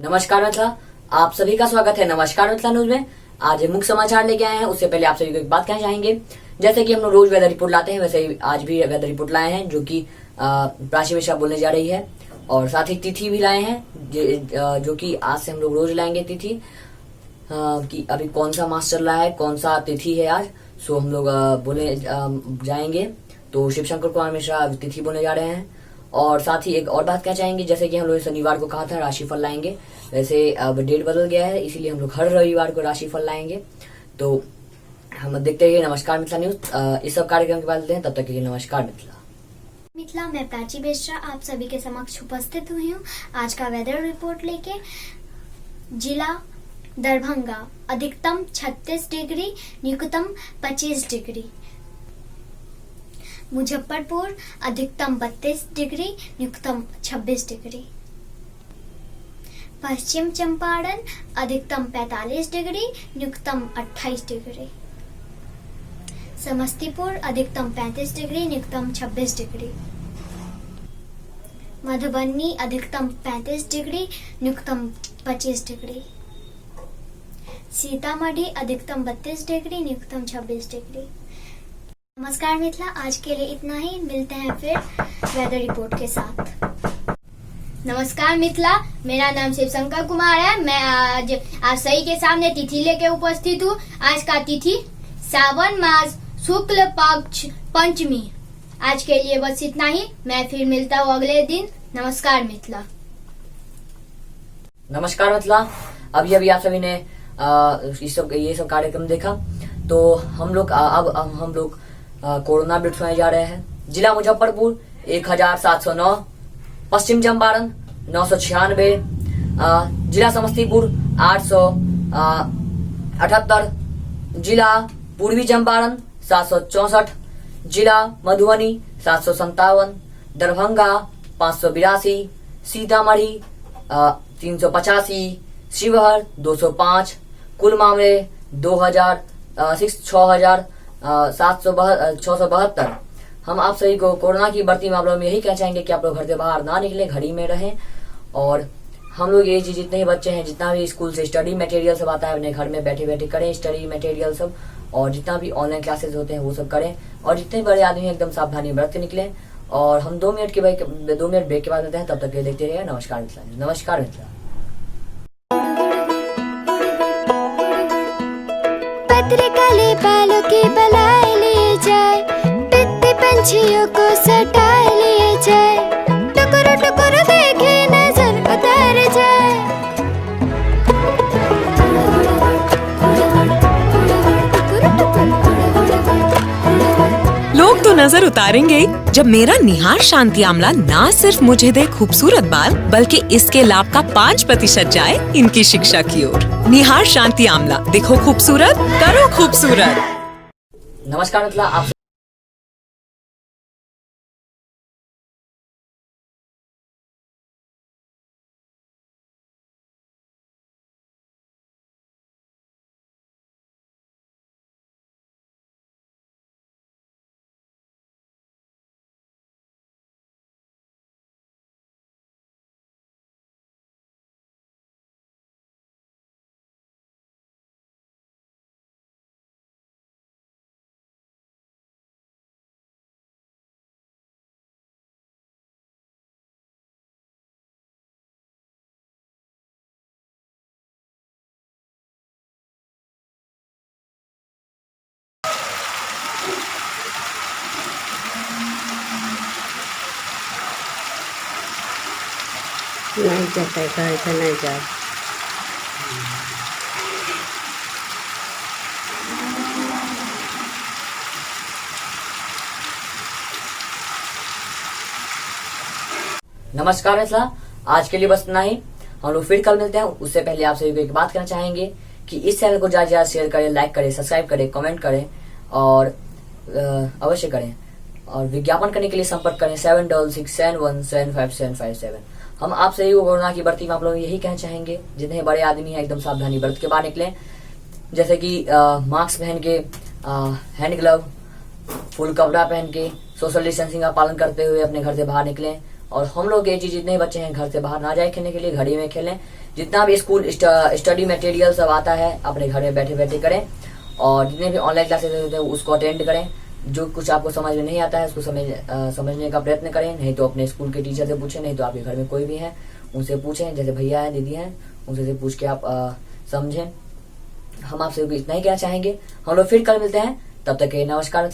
नमस्कार मित्रा, आप सभी का स्वागत है नमस्कार मित्रा न्यूज में। आज मुख्य समाचार लेके आए हैं। उससे पहले आप सभी को एक बात कहना चाहेंगे, जैसे कि हम लोग रोज वेदर रिपोर्ट लाते हैं, वैसे ही आज भी वेदर रिपोर्ट लाए हैं जो कि प्राची मिश्रा बोलने जा रही है। और साथ ही तिथि भी लाए हैं जो कि आज से हम लोग रोज लाएंगे तिथि कि अभी कौन सा मास चल रहा है, कौन सा तिथि है आज। सो हम लोग बोले जाएंगे। तो शिव शंकर कुमार मिश्रा तिथि बोलने जा रहे हैं। और साथ ही एक और बात क्या चाहेंगे, जैसे कि हम लोग शनिवार को कहा था राशिफल लाएंगे, वैसे अब डेट बदल गया है, इसीलिए हम लोग हर रविवार को राशिफल लाएंगे। तो हम देखते रहिए नमस्कार मिथिला न्यूज। इस सब कार्यक्रम के बाद लेते हैं, तब तक के लिए नमस्कार मिथिला। मैं प्राची मिश्रा आप सभी के समक्ष उपस्थित हुई हूँ आज का वेदर रिपोर्ट लेके। जिला दरभंगा अधिकतम 36 डिग्री, न्यूनतम 25 डिग्री। मुजफ्फरपुर अधिकतम 32 डिग्री, न्यूनतम 26 डिग्री। पश्चिम चंपारण अधिकतम 45 डिग्री, न्यूनतम 28 डिग्री। समस्तीपुर अधिकतम 35 डिग्री, न्यूनतम 26 डिग्री। मधुबनी अधिकतम 35 डिग्री, न्यूनतम 25 डिग्री। सीतामढ़ी अधिकतम 32 डिग्री, न्यूनतम 26 डिग्री। नमस्कार मिथिला, आज के लिए इतना ही। मिलते हैं फिर वेदर रिपोर्ट के साथ। नमस्कार मिथिला, मेरा नाम शिव शंकर कुमार है। मैं आज आप सही के सामने तिथि लेके उपस्थित हूँ। आज का तिथि सावन मास शुक्ल पक्ष पंचमी। आज के लिए बस इतना ही। मैं फिर मिलता हूँ अगले दिन। नमस्कार मिथिला। नमस्कार मिथिला। अभी आप सभी ने ये सब कार्यक्रम देखा। तो हम लोग अब हम लोग कोरोना अपडेट सुनाए जा रहे हैं। जिला मुजफ्फरपुर 1709, पश्चिम चंपारण 996, जिला समस्तीपुर 878, जिला पूर्वी चंपारण 764, जिला मधुबनी 757, दरभंगा 582, सीतामढ़ी 385, शिवहर 205। कुल मामले 6,772। हम आप सभी को कोरोना की बढ़ती मामलों में यही कहना चाहेंगे कि आप लोग घर से बाहर ना निकले, घड़ी में रहें। और हम लोग ये जितने ही बच्चे हैं, जितना भी स्कूल से स्टडी मटेरियल सब आता है, अपने घर में बैठे बैठे करें स्टडी मटेरियल सब। और जितना भी ऑनलाइन क्लासेस होते हैं वो सब करें। और जितने बड़े आदमी एकदम सावधानी बरत के निकले। और हम 2 मिनट ब्रेक के बाद मिलते हैं, तब तक के देखते रहिए नमस्कार मिथिला। नमस्कार मिथिला। काले बालों की बलाई ले जाए, पित्ती पंछियों को सटाए ले जाए, टुकुर टुकुर देखे नजर उतर जाए। लोग तो नजर उतारेंगे ही, जब मेरा निहार शांति आमला ना सिर्फ मुझे दे खूबसूरत बाल, बल्कि इसके लाभ का 5% जाए इनकी शिक्षा की ओर। निहार शांति आमला, देखो खूबसूरत, करो खूबसूरत। नमस्कार मिथिला। आप नहीं जाता है, कहे थे नहीं जा। नमस्कार मिथिला, आज के लिए बस इतना ही। हम लोग फिर कल मिलते हैं। उससे पहले आप सभी को एक बात कहना चाहेंगे कि इस चैनल को ज्यादा ज्यादा शेयर करें, लाइक करें, सब्सक्राइब करें, कमेंट करें और अवश्य करें। और विज्ञापन करने के लिए संपर्क करें 7667175757। हम आप सभी को कोरोना की बढ़ती मामलों में यही कहना चाहेंगे, जितने बड़े आदमी हैं एकदम सावधानी बरत के बाहर निकलें, जैसे कि मास्क पहन के, हैंड ग्लव, फुल कपड़ा पहन के, सोशल डिस्टेंसिंग का पालन करते हुए अपने घर से बाहर निकलें। और हम लोग ये चीज जितने बच्चे हैं घर से बाहर ना जाए खेलने के लिए, घड़ी में खेलें। जितना भी स्कूल स्टडी मटेरियल सब आता है अपने घर में बैठे बैठे करें, और जितने भी ऑनलाइन क्लासेस होते हैं उसको अटेंड करें। जो कुछ आपको समझ में नहीं आता है उसको समझने का प्रयत्न करें, नहीं तो अपने स्कूल के टीचर से पूछें, नहीं तो आपके घर में कोई भी है उनसे पूछें, जैसे भैया है दीदी हैं उनसे से पूछ के आप समझें। हम आपसे इतना ही कहना चाहेंगे। हम लोग फिर कल मिलते हैं, तब तक के नमस्कार।